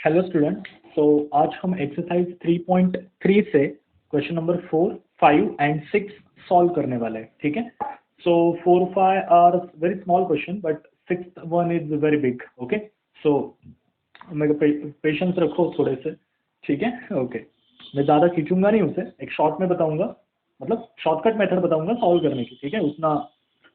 Hello student. तो आज हम एक्सरसाइज 3.3 से क्वेश्चन नंबर 4, 5 एंड 6 सॉल्व करने वाले हैं। ठीक है। So 4, 5 are very small question but 6th one is very big. Okay, so मेरे पेशेंस रखो थोड़े से। ठीक है। ओके, मैं ज़्यादा खींचूंगा नहीं उसे, एक शॉर्ट में बताऊंगा, मतलब शॉर्टकट मेथड बताऊंगा सॉल्व करने की। ठीक है, उतना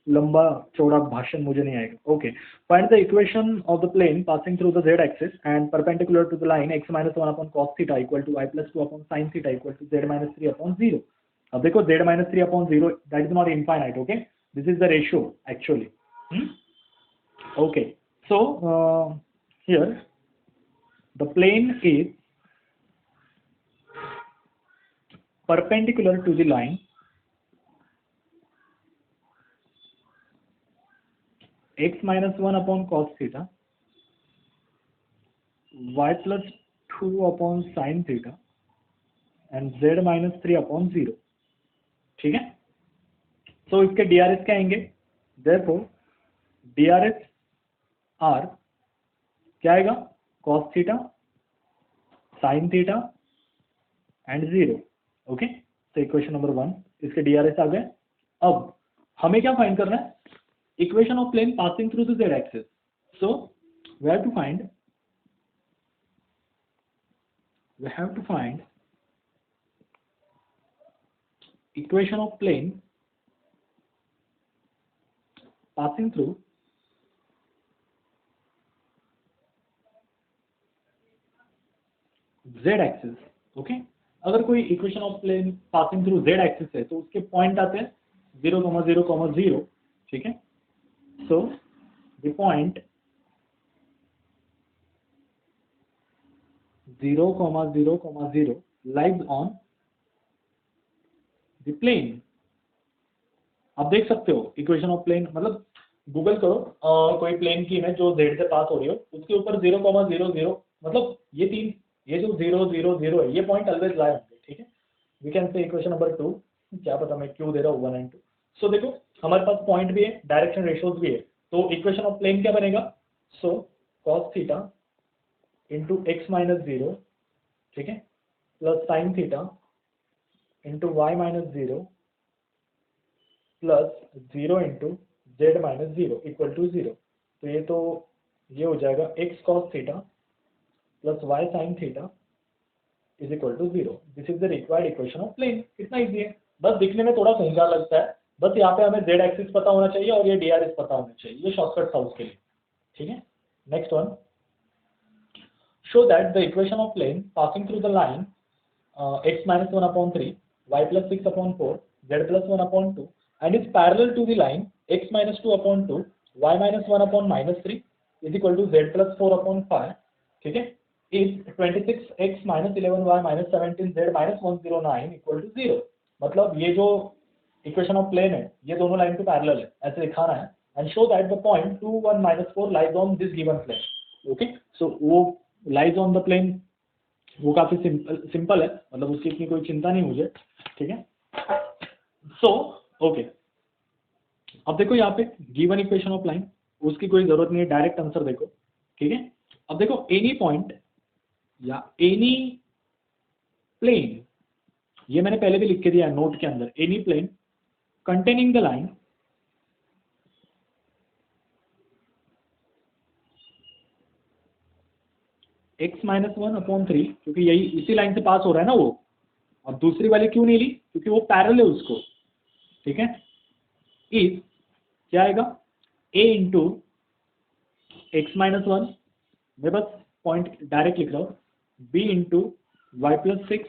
लंबा चौड़ा भाषण मुझे नहीं आएगा। Okay, find the equation of the plane passing through the z axis and perpendicular to the line x - 1 upon cos theta equal to y + 2 upon sin theta equal to z - 3 upon 0। अब देखो z - 3 upon 0 that is not infinite. Okay, this is the ratio actually. Okay, so here the plane is perpendicular to the line x - 1 upon cos theta, y + 2 upon sin theta and z - 3 upon 0। ठीक है। तो इसके DRS क्या आएंगे? therefore DRS R क्या आएगा? cos theta sin theta and 0। Okay, तो equation number 1, इसके DRS आ गए। अब हमें क्या फाइंड करना है? Equation of plane passing through the z axis. So we have to find equation of plane passing through z axis. Okay, अगर कोई equation of plane passing through z axis है तो उसके पॉइंट आते हैं 0, 0, 0। ठीक है, so the point 0, 0, 0 lies on the plane. आप देख सकते हो इक्वेशन ऑफ प्लेन, मतलब गूगल करो कोई प्लेन की इमेज जो z से पास हो रही हो, उसके ऊपर 0, 0, 0, मतलब ये जो 0, 0, 0 है, ये पॉइंट ऑलवेज लाई होंगे। ठीक है, we can say equation number 2, क्या पता मैं क्यों दे रहा हूँ 1 एंड 2। सो देखो हमारे पास पॉइंट भी है, डायरेक्शन रेशियोज भी है, तो इक्वेशन ऑफ प्लेन क्या बनेगा? So cos theta into x - 0, ठीक है, plus sin theta into y - 0 plus 0 into z - 0 equal to 0। तो ये हो जाएगा x cos theta plus y sin theta is equal to 0। This is the required equation of plane. कितना easy है, बस दिखने में थोड़ा खूंखार लगता है, बस यहाँ पे हमें z एक्सिस पता होना चाहिए और ये DRS पता होना चाहिए, ये शॉर्टकट था उसके लिए। ठीक है, next one, show that the equation of plane passing through the line x - 1 upon 3, y + 6 upon 4, z + 1 upon 2 and is parallel to the line x - 2 upon 2, y - 1 upon -3 is equal to z + 4 upon 5। ठीक है, is 26x - 11y - 17z - 109 equal to 0। मतलब ये जो equation of plane है ये दोनों line के parallel है, ऐसे दिखाना है। And show that the point 2, 1, -4 lies on this given plane. Okay, so वो लाइज ऑन द प्लेन, वो काफी सिंपल है, मतलब उसकी इतनी कोई चिंता नहीं मुझे। ठीक है, सो ओके, अब देखो यहाँ पे गिवन इक्वेशन ऑफ लाइन, उसकी कोई जरूरत नहीं है, डायरेक्ट आंसर देखो। ठीक है, अब देखो एनी पॉइंट या एनी प्लेन, ये मैंने पहले भी लिख के दिया है नोट के अंदर, any plane containing the line x - 1 upon 3, क्योंकि यही इसी लाइन से पास हो रहा है ना वो, और दूसरी वाली क्यों नहीं ली? क्योंकि वो पैरेलल है उसको। ठीक है, इज क्या आएगा? a इंटू x - 1, मैं बस पॉइंट डायरेक्ट लिख रहा हूँ, b into y + 6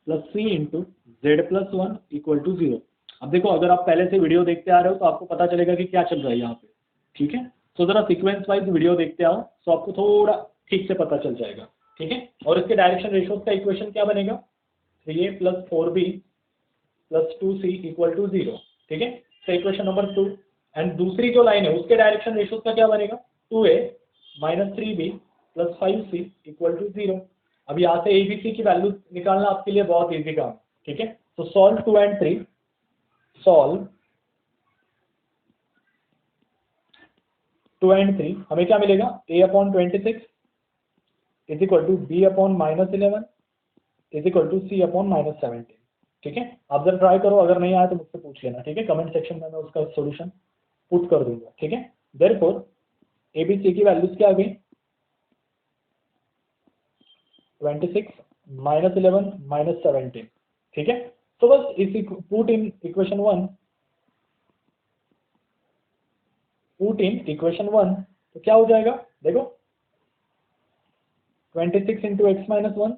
plus c into z + 1 equal to 0। अब देखो अगर आप पहले से वीडियो देखते आ रहे हो तो आपको पता चलेगा कि क्या चल रहा है यहाँ पे। ठीक है, तो जरा सीक्वेंस वाइज वीडियो देखते आओ तो आपको थोड़ा ठीक से पता चल जाएगा। ठीक है, और इसके डायरेक्शन रेशियोज का इक्वेशन क्या बनेगा? 3a + 4b + 2c equal to 0। ठीक है, तो इक्वेशन नंबर 2। एंड दूसरी जो लाइन है उसके डायरेक्शन रेशियोज का क्या बनेगा? 2a - 3b + 5c equal to 0। अब यहाँ से ABC की वैल्यू निकालना आपके लिए बहुत इजी काम है। ठीक है, तो सॉल्व 2 and 3, सॉल्व 2 and 3, हमें क्या मिलेगा? a/26 is equal to B upon -11 is equal to C upon -17। ठीक है, आप जरा ट्राई करो, अगर नहीं आया तो मुझसे पूछ लेना। ठीक है, कमेंट सेक्शन में मैं उसका सॉल्यूशन पुट कर दूंगा। ठीक है, देयरफॉर ए बी सी की वैल्यूज क्या आ गई, 26 -11 -17। ठीक है, तो बस इस पुट इन इक्वेशन 1, तो क्या हो जाएगा, देखो 26 into X minus 1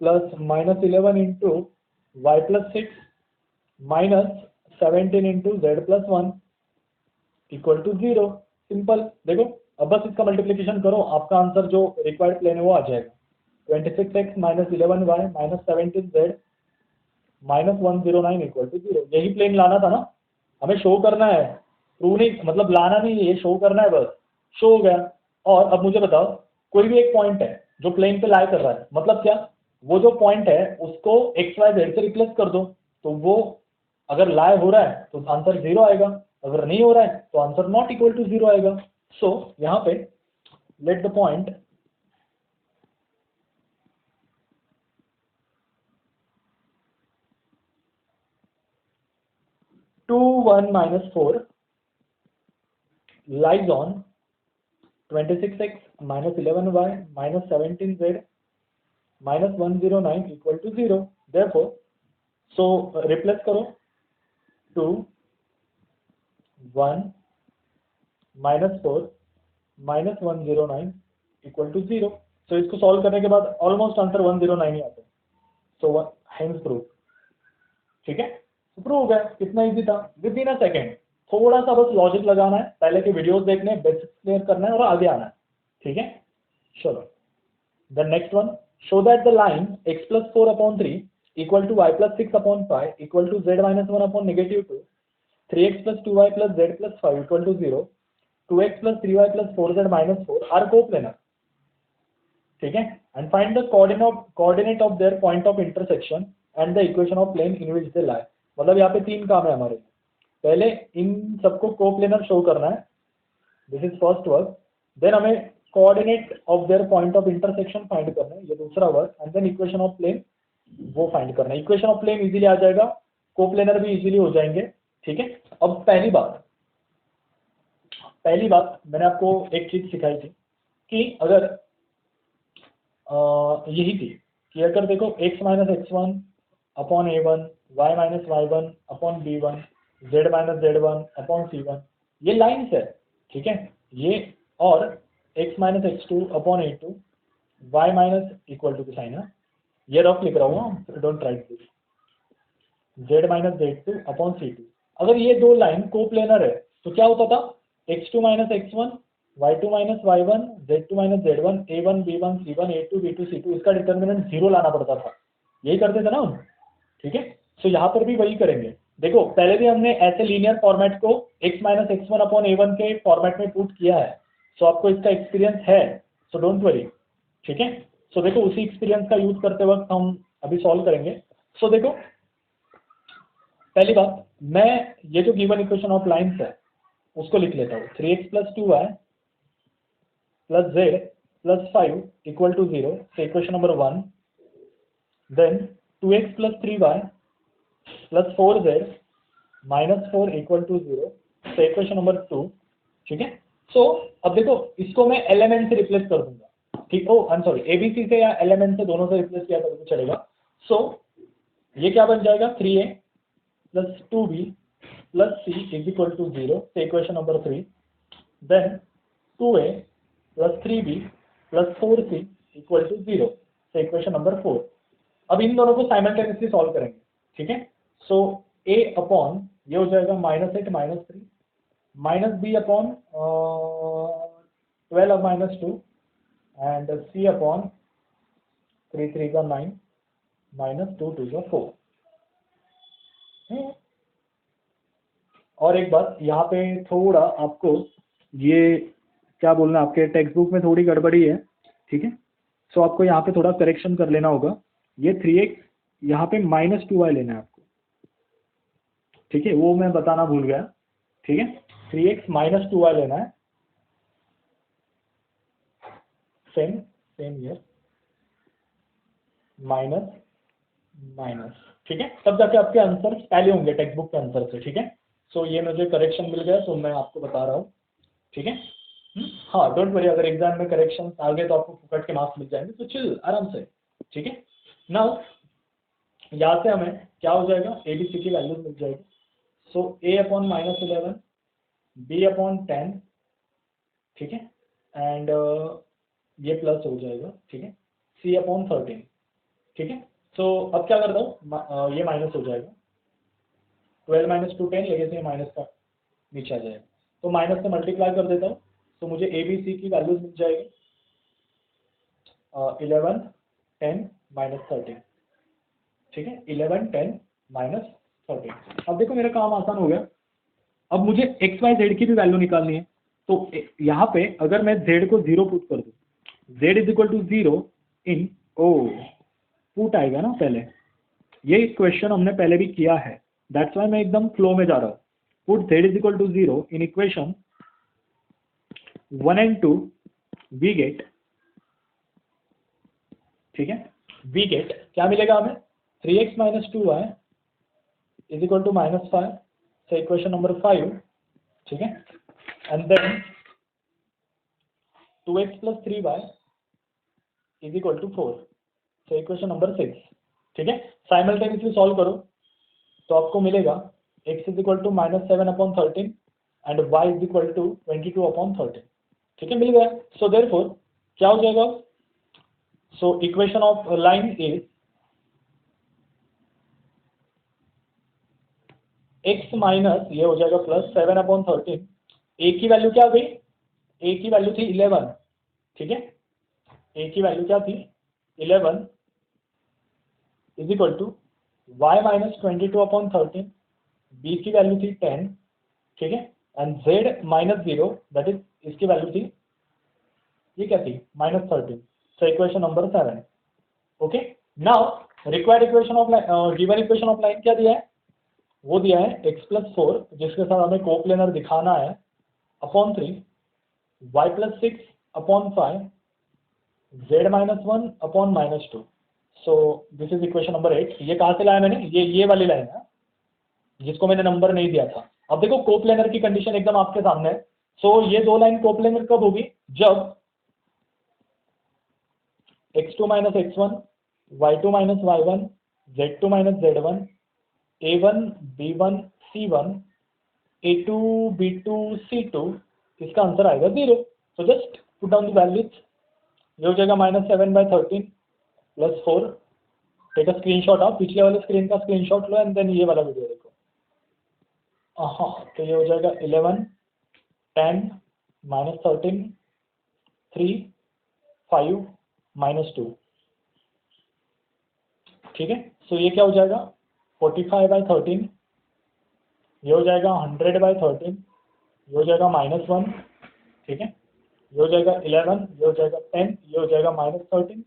plus -11 into Y plus 6 minus 17 into Z plus 1 equal to 0। Simple, देखो अब बस इसका मल्टीप्लीकेशन करो, आपका आंसर जो रिक्वायर्ड प्लेन है वो आ जाएगा। 26x minus 11y minus 17z minus 109 equal to 0। यही प्लेन लाना था ना, हमें शो करना है, प्रूव नहीं, मतलब लाना नहीं है, ये शो करना है, बस शो हो गया। और अब मुझे बताओ, कोई भी एक पॉइंट है जो प्लेन पे लाई कर रहा है, मतलब क्या, वो जो पॉइंट है उसको एक्स वाई जेड से रिप्लेस कर दो, तो वो अगर लाई हो रहा है तो आंसर 0 आएगा, अगर नहीं हो रहा है तो आंसर नॉट इक्वल टू 0 आएगा। सो यहाँ पे let the point two 1 minus 4 lies on 26x minus 11y minus 17z minus 109 equal to 0। Therefore, so replace करो 2 1 minus 4 minus 109 equal to 0। So इसको सॉल्व करने के बाद ऑलमोस्ट आंसर 109 ही आता है। So hence prove. ठीक है, तो प्रूव हो गया, कितना इजी था, विद इन अ सेकेंड। थोड़ा सा बस लॉजिक लगाना है, पहले के वीडियोस देखने, बेसिक्स क्लियर करना है और आगे आना है। ठीक है, चलो the next one, show that the line x plus 4 upon 3 equal to y plus 6 upon 5 equal to z minus 1 upon -2, 3x plus 2y plus z plus 5 equal to 0, 2x plus 3y plus 4z minus 4 are coplanar। ठीक है, and find the coordinate of their point of intersection and the equation of plane in which they lie. मतलब यहाँ पे 3 काम है हमारे, पहले इन सबको कोप्लेनर शो करना है, this is first work, then हमें coordinate of their point of intersection find करना है, ये दूसरा work, and then equation of plane वो फाइंड करना है। इक्वेशन ऑफ प्लेन इजीली आ जाएगा, कोप्लेनर भी इजीली हो जाएंगे। ठीक है, अब पहली बात मैंने आपको एक चीज सिखाई थी कि अगर यही थी कि अगर देखो x minus x1 upon a1 y minus y1 upon b1 z minus z1 upon c1 ये लाइन्स है। ठीक है, ये और x minus x2 upon a2 y minus equal to की साइन है, ये रफ लिख रहा हूँ, don't write this, z minus z2 upon c2। अगर ये दो लाइन कोप्लेनर है तो क्या होता था, x2 minus x1 y2 minus y1 z2 minus z1 a1 b1 c1 a2 b2 c2, इसका डिटर्मिनेंट 0 लाना पड़ता था, यही करते थे ना हम। ठीक है, सो यहाँ पर भी वही करेंगे। देखो पहले भी हमने ऐसे लीनियर फॉर्मेट को x minus x1 upon a1 के फॉर्मेट में पुट किया है, सो आपको इसका एक्सपीरियंस है, सो डोंट वरी। ठीक है, सो देखो उसी एक्सपीरियंस का यूज करते वक्त हम अभी सॉल्व करेंगे। सो देखो पहली बात, मैं ये जो गिवन इक्वेशन ऑफ लाइन्स है उसको लिख लेता हूँ, 3x plus 2y plus z plus 5 equal to 0, equation number 1, then 2x plus 3y plus 4z minus 4 equal to 0, equation number 2। ठीक है, सो अब देखो इसको मैं एलिमेंट से रिप्लेस कर दूंगा। ठीक, ओ आई एम सॉरी, एबीसी से या एलिमेंट से, दोनों से रिप्लेस किया तो चलेगा। सो ये क्या बन जाएगा, 3a plus 2b plus c is equal to 0, equation number 3, then 2a plus 3b plus 4c equal to 0, equation number 4। अब इन दोनों को साइमल्टेनियसली सॉल्व करेंगे। ठीक है, सो a अपॉन ये हो जाएगा -8 -3 minus b upon 12 minus 2 and c upon 3 3 का 9 माइनस 2 2 का 4। और एक बात यहाँ पे थोड़ा आपको ये क्या बोलना, आपके टेक्स्ट बुक में थोड़ी गड़बड़ी है। ठीक है, सो आपको यहाँ पे थोड़ा करेक्शन कर लेना होगा, ये 3x यहाँ पे -2y लेना है आपको। ठीक है, वो मैं बताना भूल गया। ठीक है, 3x -2y लेना है, same same year minus minus, ठीक है, तब जाके आपके आंसर पहले होंगे टेक्स्ट बुक के आंसर से, ठीक है। सो ये मुझे करेक्शन मिल गया, तो मैं आपको बता रहा हूँ, ठीक है। हाँ, डोंट वरी, अगर एग्जाम में करेक्शन आ गए तो आपको फुकट के मार्क्स मिल जाएंगे, तो चिल आराम से, ठीक है। नाउ यहाँ से हमें क्या हो जाएगा, ए बी सी की वैल्यूज मिल जाएगी। सो ए अपॉन -11, बी अपॉन 10, ठीक है, एंड ये प्लस हो जाएगा, ठीक है, सी अपॉन 13, ठीक है। सो अब क्या करता हूँ, ये माइनस हो जाएगा, 12 माइनस 2 10, लेके से माइनस का नीचे आ जाएगा, तो माइनस से मल्टीप्लाई कर देता हूँ, तो मुझे ए बी सी की वैल्यूज मिल जाएगी 11 10 -13, ठीक है, 11 10 -13। अब देखो मेरा काम आसान हो गया। अब मुझे एक्स वाई जेड की भी वैल्यू निकालनी है, तो यहाँ पे अगर मैं जेड को 0 पुट कर दूँ, z is equal to 0 in ओ पुट आएगा ना पहले, ये क्वेश्चन हमने पहले भी किया है, दैट्स वाई मैं एकदम फ्लो में जा रहा हूँ। Put z is equal to 0 in equation 1 and 2, we get, ठीक है, वी गेट क्या मिलेगा हमें, 3x minus 2y is equal to -5, so equation number 5, ठीक है, and then 2x plus 3y is equal to 4, so equation number 6, ठीक है। Simultaneously solve करो तो आपको मिलेगा x is equal to -7/13 and y is equal to 22/13, ठीक है, मिल गया। सो देयरफॉर क्या हो जाएगा, so equation of line is x minus ये हो जाएगा प्लस 7/13, a की वैल्यू क्या गई, a की वैल्यू थी 11, ठीक है, a की वैल्यू क्या थी 11 is equal to y minus 22/13, b की वैल्यू थी 10, ठीक है, and z minus 0 that is इसकी वैल्यू थी, ये क्या थी -13, so equation number 7, okay. Now required equation of given equation of line क्या दिया है, वो दिया है x प्लस 4 जिसके साथ हमें कोप्लेनर दिखाना है upon 3, y plus 6 upon 5, z minus 1 upon -2, so this is equation number 8। ये कहाँ से लाया मैंने, ये वाली लाइन है जिसको मैंने नंबर नहीं दिया था। अब देखो कोप्लेनर की कंडीशन एकदम आपके सामने है, सो ये दो लाइन कोप्लेनर कब होगी, जब x2 minus x1, y2 minus y1, z2 minus z1, a1 b1 c1, a2 b2 c2, इसका आंसर आएगा 0। So just put down the values, ये हो जाएगा -7/13 plus 4, take a screenshot of पिछले वाले स्क्रीन का स्क्रीनशॉट लो एंड देन ये वाला वीडियो देखो। हाँ, तो ये हो जाएगा 11 10 -13 3 5 -2, ठीक है। सो ये क्या हो जाएगा 45/13, ये हो जाएगा 100/13, ये हो जाएगा -1, ठीक है, ये हो जाएगा 11, ये हो जाएगा 10, ये हो जाएगा -13,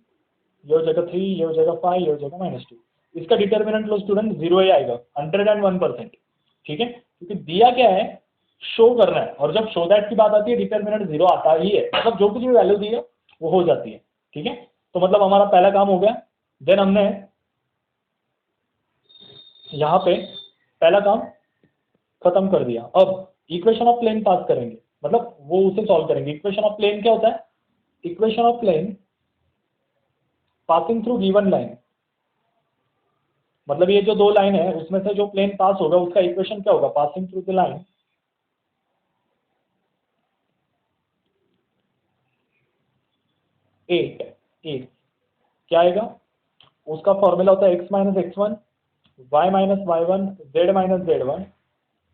ये हो जाएगा 3, ये हो जाएगा 5, ये हो जाएगा -2। इसका डिटर्मिनेंट लो स्टूडेंट 0 ही आएगा, 101%, ठीक है, क्योंकि दिया क्या है, शो करना है, और जब शो दैट की बात आती है डिटर्मिनेंट 0 आता ही है, मतलब जो कुछ भी वैल्यू दी है वो हो जाती है, ठीक है। तो मतलब हमारा पहला काम हो गया, देन हमने यहाँ पे पहला काम खत्म कर दिया। अब इक्वेशन ऑफ प्लेन पास करेंगे, मतलब वो उसे सॉल्व करेंगे। इक्वेशन ऑफ प्लेन क्या होता है, equation of plane passing through given line, मतलब ये जो दो लाइन है उसमें से जो प्लेन पास होगा उसका इक्वेशन क्या होगा, पासिंग थ्रू द लाइन 8 क्या आएगा, उसका फॉर्मूला होता है x minus x1, y minus y1, z minus z1,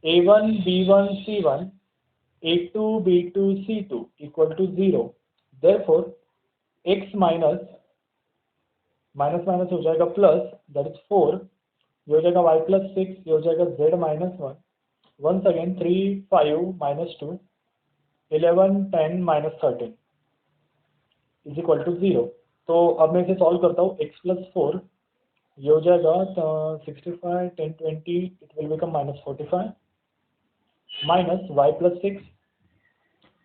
a1 b1 c1, a2 b2 c2 equal to 0। Therefore x minus minus minus हो जाएगा प्लस, दैट इज 4, ये हो जाएगा y प्लस 6, ये हो जाएगा z minus 1, once again 3 5 -2 11 10 -13 is equal to 0। तो अब मैं इसे सॉल्व करता हूँ, x प्लस 4, ये हो जाएगा 65 10 20, it will become -45, minus y plus 6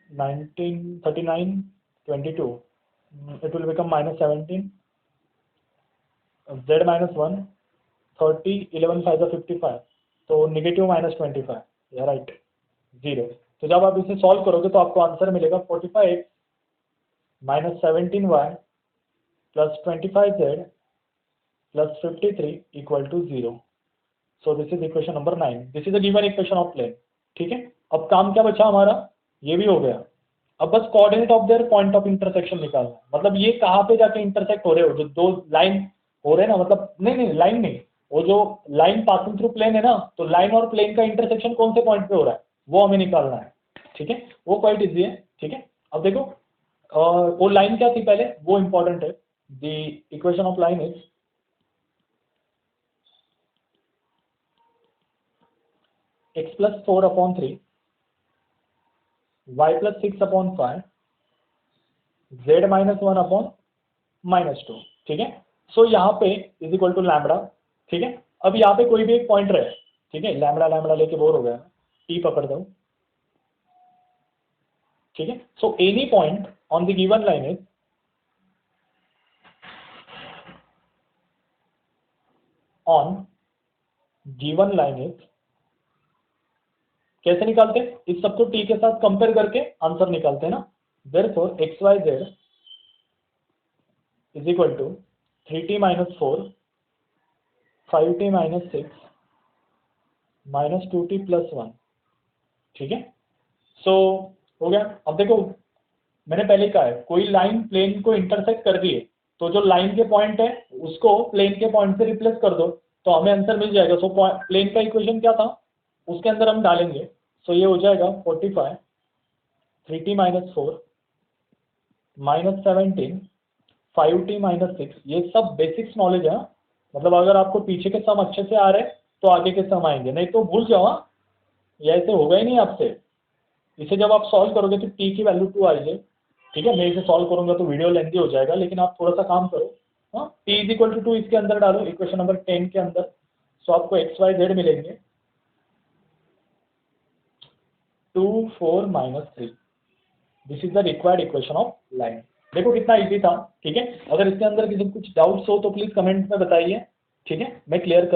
19 39 22, it will become -17, z -1, 30, 11 5 55, तो नेगेटिव -25, या राइट 0। तो जब आप इसे सॉल्व करोगे तो आपको आंसर मिलेगा 45 -17y plus 25z plus 53 equal to 0। So this is equation number 9। This is a given equation of plane. ठीक है, अब काम क्या बचा हमारा, ये भी हो गया। अब बस coordinate of their point of intersection निकालना है। मतलब ये कहाँ पे जाके इंटरसेक्ट हो रहे हो, जो दो लाइन हो रहे हैं ना, मतलब नहीं लाइन नहीं, वो जो लाइन पासिंग थ्रू प्लेन है ना, तो लाइन और प्लेन का इंटरसेक्शन कौन से पॉइंट पे हो रहा है वो हमें निकालना है। ठीक है, वो क्वाइट इजी है। ठीक है, अब देखो वो लाइन क्या थी पहले, वो इंपॉर्टेंट है। The equation of line is x plus 4/3 y plus 6/5 z -1/-2। ठीक है, सो यहाँ पे इज इक्वल टू लैम्बडा। ठीक है, अब यहाँ पे कोई भी एक पॉइंट रहे। ठीक है, लैम्बडा लैम्बडा लेके बोर हो गया, टी पकड़ दो। ठीक है, so any point on the given line is on given line is, कैसे निकालते हैं, इस सबको टी के साथ कंपेयर करके आंसर निकालते हैं ना। Therefore xyz is equal to 3t - 4 5t - 6 -2t + 1। ठीक है, सो हो गया। अब देखो मैंने पहले ही कहा है, कोई लाइन प्लेन को इंटरसेक्ट कर दी है तो जो लाइन के पॉइंट है उसको प्लेन के पॉइंट से रिप्लेस कर दो तो हमें आंसर मिल जाएगा। सो प्लेन का इक्वेशन क्या था उसके अंदर हम डालेंगे। सो ये हो जाएगा 45 3t - 4 -17 5t - 6। ये सब बेसिक्स नॉलेज है। मतलब अगर आपको पीछे के सम अच्छे से आ रहे तो आगे के सम आएंगे, नहीं तो भूल जाओ। ये ऐसे होगा ही नहीं आपसे। इसे जब आप सॉल्व करोगे तो t की वैल्यू 2 आई है। ठीक है, मैं इसे सॉल्व करूंगा तो वीडियो लेंथी हो जाएगा, लेकिन आप थोड़ा सा काम करो। हाँ, t इज इक्वल टू 2 इसके अंदर डालो, इक्वेशन नंबर 10 के अंदर। सो आपको xyz मिलेंगे 2 4 -3। This is the required equation of line. देखो कितना इजी था। ठीक है, अगर इसके अंदर किसी को कुछ डाउट्स हो तो प्लीज कमेंट में बताइए। ठीक है, मैं क्लियर कर